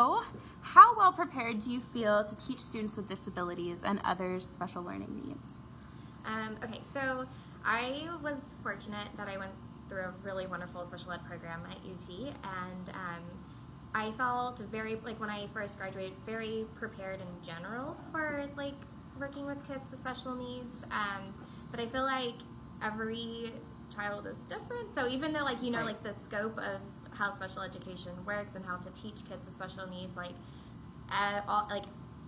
So, how well prepared do you feel to teach students with disabilities and others special learning needs? Okay, so I was fortunate that I went through a really wonderful special ed program at UT, and I felt very, when I first graduated, very prepared in general for working with kids with special needs. But I feel like every child is different. So even though the scope of how special education works and how to teach kids with special needs,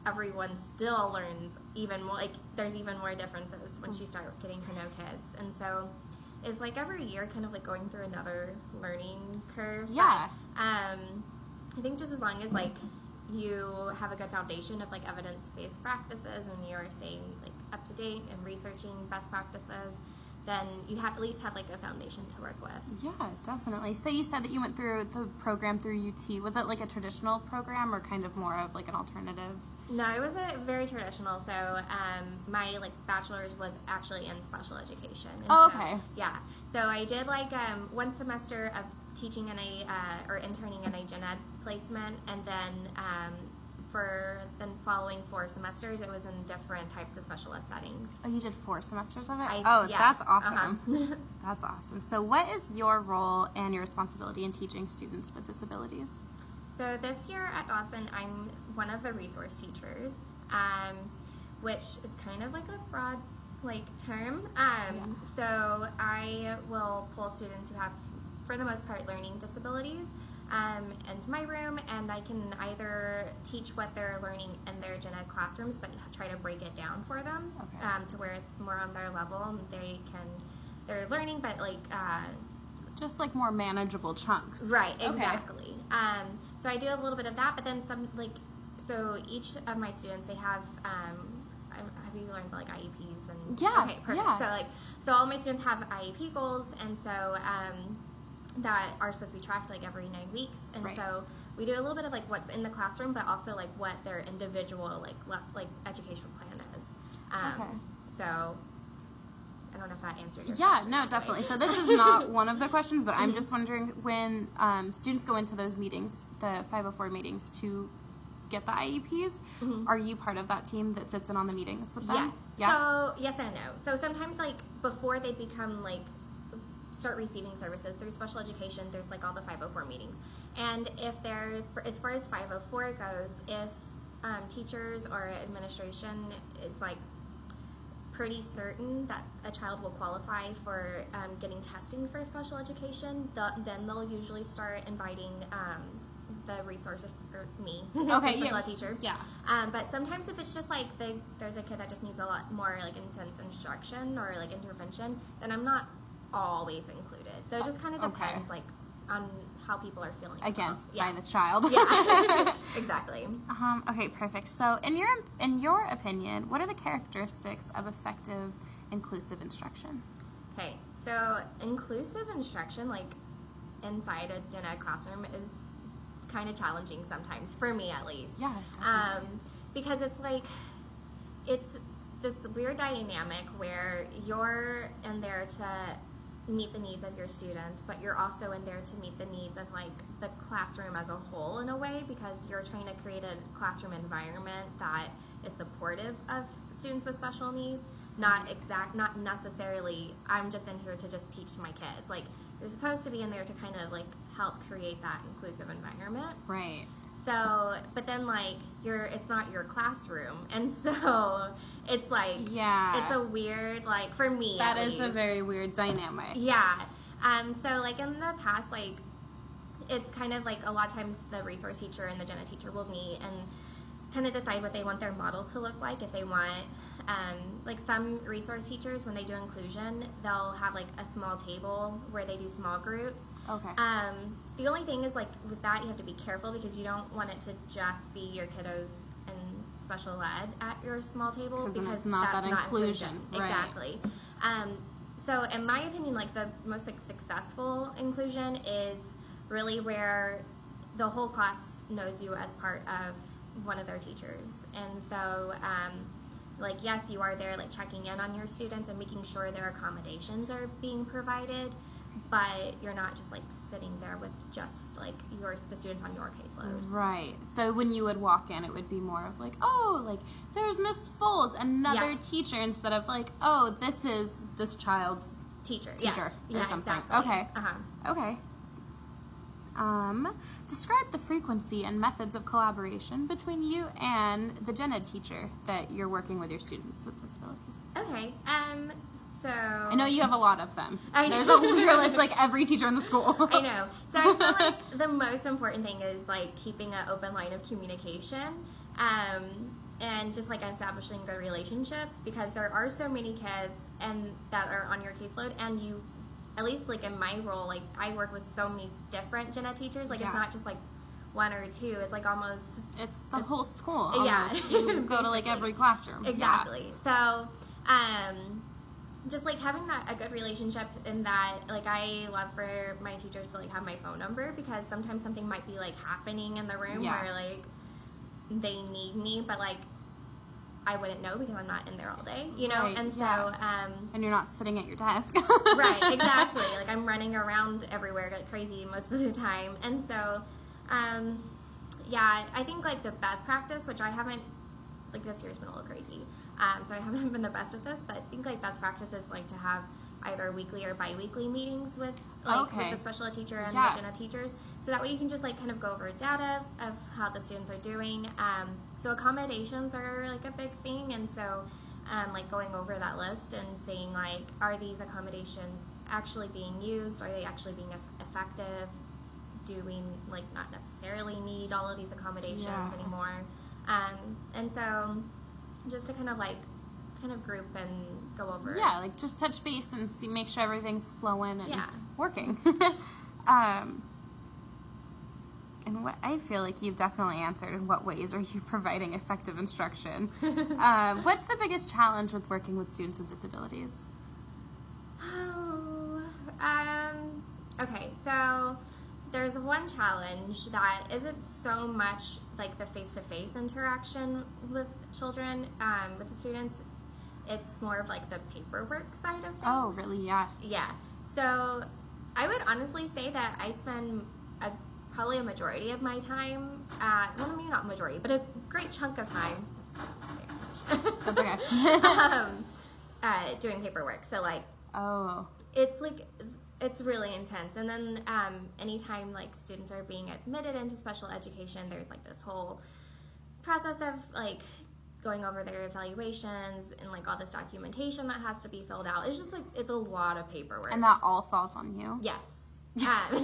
everyone still learns even more. There's even more differences once you start getting to know kids, and so it's every year kind of going through another learning curve. Yeah. But, I think just as long as you have a good foundation of evidence-based practices and you're staying up to date and researching best practices, then you at least have a foundation to work with. Yeah, definitely. So you said that you went through the program through UT. Was it a traditional program or kind of more of an alternative? No, it was a very traditional. So my bachelor's was actually in special education. And okay. Yeah. So I did one semester of teaching in or interning in a gen ed placement, and then for the following 4 semesters, it was in different types of special ed settings. Oh, you did 4 semesters of it? Yes. That's awesome. That's awesome. So what is your role and your responsibility in teaching students with disabilities? So this year at Dawson, I'm one of the resource teachers, which is kind of a broad term. So I will pull students who have, for the most part, learning disabilities into my room, and I can either teach what they're learning in their gen ed classrooms, but try to break it down for them to where it's more on their level and they're learning, but just more manageable chunks. Right, exactly. Okay. So I do a little bit of that, but then some so each of my students, they have have you learned about IEPs and yeah, okay, perfect. Yeah. So all my students have IEP goals, and so that are supposed to be tracked every 9 weeks, and so we do a little bit of what's in the classroom, but also what their individual educational plan is. Okay. So I don't know if that answered your question. Yeah, No, definitely. So this is not one of the questions, but I'm just wondering, when students go into those meetings, the 504 meetings, to get the IEPs, are you part of that team that sits in on the meetings with them? Yes. Yeah? So yes and no. So sometimes before they become start receiving services through special education, there's all the 504 meetings. And if they're, as far as 504 goes, if teachers or administration is pretty certain that a child will qualify for getting testing for special education, then they'll usually start inviting the resources for me, okay, special ed teacher. Yeah. But sometimes if it's just there's a kid that just needs a lot more intense instruction or intervention, then I'm not always included. So it just kind of depends on how people are feeling. Again, by the child. Yeah, exactly. Okay, perfect. So in your opinion, what are the characteristics of effective inclusive instruction? Okay, so inclusive instruction, inside a gen ed classroom, is kind of challenging sometimes, for me at least. Yeah, definitely. Because it's this weird dynamic where you're in there to meet the needs of your students, but you're also in there to meet the needs of the classroom as a whole, in a way, because you're trying to create a classroom environment that is supportive of students with special needs. Not necessarily I'm just in here to just teach my kids. You're supposed to be in there to kind of help create that inclusive environment. Right. So, but then it's not your classroom, and so it's it's a weird, for me that is a very weird dynamic. Yeah. So in the past, it's kind of a lot of times the resource teacher and the gen ed teacher will meet and kind of decide what they want their model to look like. If they want some resource teachers, when they do inclusion, they'll have a small table where they do small groups. Okay. The only thing is with that, you have to be careful, because you don't want it to just be your kiddos in special ed at your small table, because it's not that's that not inclusion. Right. Exactly. So in my opinion, the most successful inclusion is really where the whole class knows you as part of one of their teachers, and so yes, you are there checking in on your students and making sure their accommodations are being provided, but you're not just like sitting there with just like the students on your caseload. Right. So when you would walk in, it would be more of like, oh, like there's Miss Foles, another teacher, instead of like, oh, this is this child's teacher or something. Exactly. Okay. Okay. Describe the frequency and methods of collaboration between you and the gen ed teacher that you're working with your students with disabilities. Okay. So I know you have a lot of them. I know. It's like every teacher in the school. I know. So I feel like the most important thing is like keeping an open line of communication, and just like establishing good relationships, because there are so many kids and that are on your caseload, and you, at least like in my role, like I work with so many different gen ed teachers. Like it's not just like one or two. It's like almost it's the whole school. Almost. Yeah. You go to like every classroom. Exactly. Yeah. So just like having a good relationship, in that like I love for my teachers to like have my phone number, because sometimes something might be like happening in the room where like they need me, but like I wouldn't know because I'm not in there all day, you know? Right, and so and you're not sitting at your desk. Right, exactly. Like I'm running around everywhere like crazy most of the time. And so I think like the best practice, which I haven't, like this year's been a little crazy, so I haven't been the best at this, but I think like best practice is like to have either weekly or bi-weekly meetings with with the special ed teacher and the gen ed teachers, so that way you can just like kind of go over data of how the students are doing. So accommodations are like a big thing, and so like going over that list and saying like, are these accommodations actually being used? Are they actually being effective? Do we like not necessarily need all of these accommodations anymore? And so just to kind of group and go over. Yeah, like just touch base and make sure everything's flowing and working. And what I feel like you've definitely answered, in what ways are you providing effective instruction? What's the biggest challenge with working with students with disabilities? Okay, so there's one challenge that isn't so much like the face-to-face interaction with children, with the students. It's more of like the paperwork side of things. Oh, really? Yeah. Yeah. So I would honestly say that I spend probably a majority of my time, well, maybe not majority, but a great chunk of time. That's okay. Doing paperwork. So like, it's really intense. And then anytime like students are being admitted into special education, there's like this whole process of like going over their evaluations and like all this documentation that has to be filled out. It's just like, it's a lot of paperwork. And that all falls on you? Yes. Loud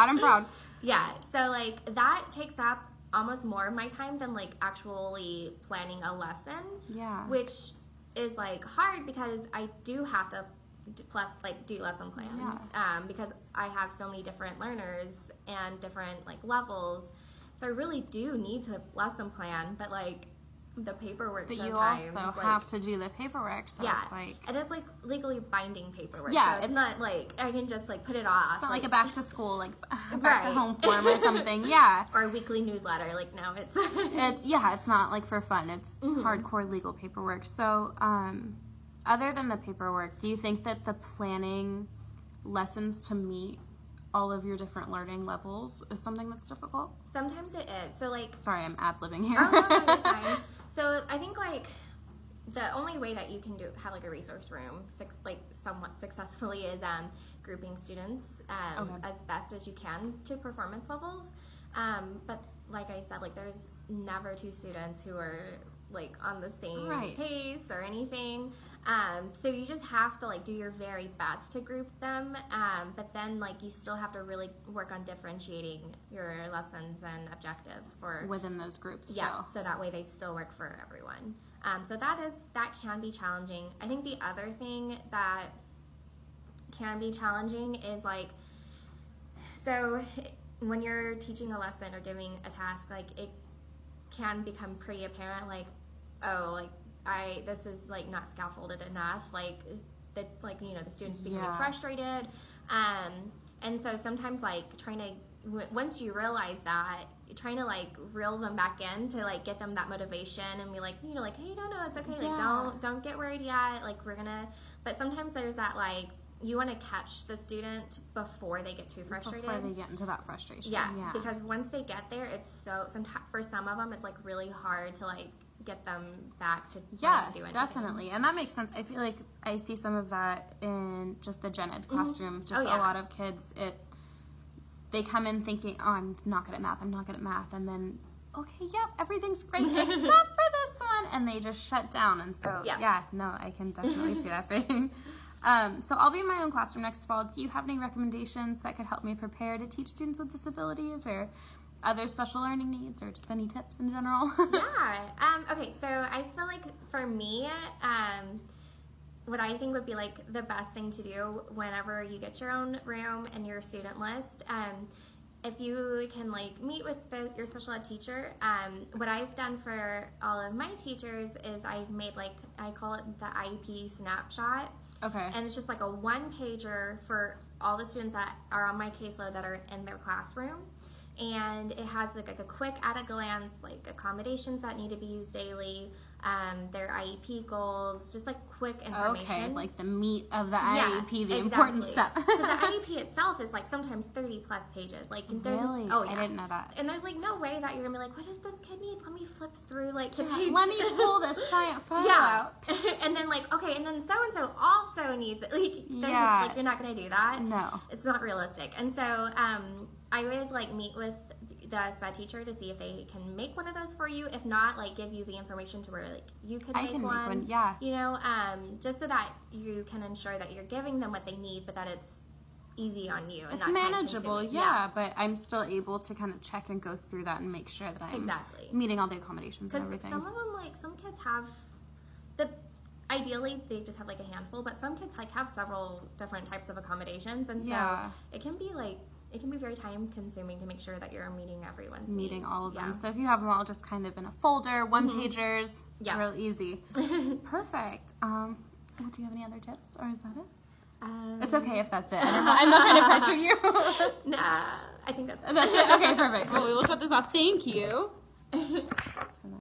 and proud. Yeah, so like that takes up almost more of my time than like actually planning a lesson. Yeah. Which is like hard, because I do have to do lesson plans, because I have so many different learners and different like levels. So I really do need to lesson plan, but like the paperwork but sometimes. You also have to do the paperwork, so it's like... And it's like legally binding paperwork. Yeah. So it's not like I can just like put it off. It's not like a back to school, like back to home form or something, Or a weekly newsletter, like now it's... it's not like for fun, it's hardcore legal paperwork. So, other than the paperwork, do you think that the planning lessons to meet all of your different learning levels is something that's difficult? Sometimes it is. So like... Sorry, I'm ad-libbing here. Oh, no, you're fine. So I think like the only way that you can have like a resource room somewhat successfully is grouping students as best as you can to performance levels. But like I said, like there's never two students who are like on the same pace or anything. So you just have to like do your very best to group them. But then like you still have to really work on differentiating your lessons and objectives for within those groups. Yeah, so that way they still work for everyone. So that can be challenging. I think the other thing that can be challenging is like, so when you're teaching a lesson or giving a task, like it can become pretty apparent, like, oh, like this is like not scaffolded enough, like the students becoming frustrated, and so sometimes like once you realize that, trying to like reel them back in to like get them that motivation and be like, like, hey, no, it's okay, like don't get worried yet, like we're gonna. But sometimes there's that like you want to catch the student before they get too frustrated. Before they get into that frustration. Yeah, because once they get there, it's for some of them, it's like really hard to like get them back to do anything. Definitely. And that makes sense. I feel like I see some of that in just the gen ed classroom. Just a lot of kids, they come in thinking, oh, I'm not good at math, and then, okay, yep, everything's great except for this one, and they just shut down. And so, I can definitely see that thing. So I'll be in my own classroom next fall. Do you have any recommendations that could help me prepare to teach students with disabilities or other special learning needs, or just any tips in general? Okay, so I feel like for me, what I think would be like the best thing to do whenever you get your own room and your student list, if you can like meet with your special ed teacher, what I've done for all of my teachers is I've made I call it the IEP snapshot. Okay. And it's just like a one-pager for all the students that are on my caseload that are in their classroom. And it has like a quick at a glance, like accommodations that need to be used daily, their IEP goals, just like quick information. Okay, like the meat of the IEP, the important stuff. Because the IEP itself is like sometimes 30 plus pages. Like there's really? Oh yeah, I didn't know that. And there's like no way that you're gonna be like, what does this kid need? Let me flip through the page. Let me pull this giant photo out. And then and then so and so also needs it. You're not gonna do that. No, it's not realistic. And so I would meet with the SPED teacher to see if they can make one of those for you. If not, give you the information to where you could make one. Yeah. Just so that you can ensure that you're giving them what they need, but that it's easy on you. And it's manageable, but I'm still able to kind of check and go through that and make sure that I'm meeting all the accommodations and everything. Some of them, some kids have ideally they just have a handful, but some kids have several different types of accommodations, and so it can be very time consuming to make sure that you're meeting everyone's needs. All of them. So if you have them all just kind of in a folder, one pagers, real easy. Perfect. Do you have any other tips, or is that it? It's okay if that's it. I'm not trying to pressure you. Nah, I think that's it. That's it? Okay, perfect. Well, we will shut this off. Thank you.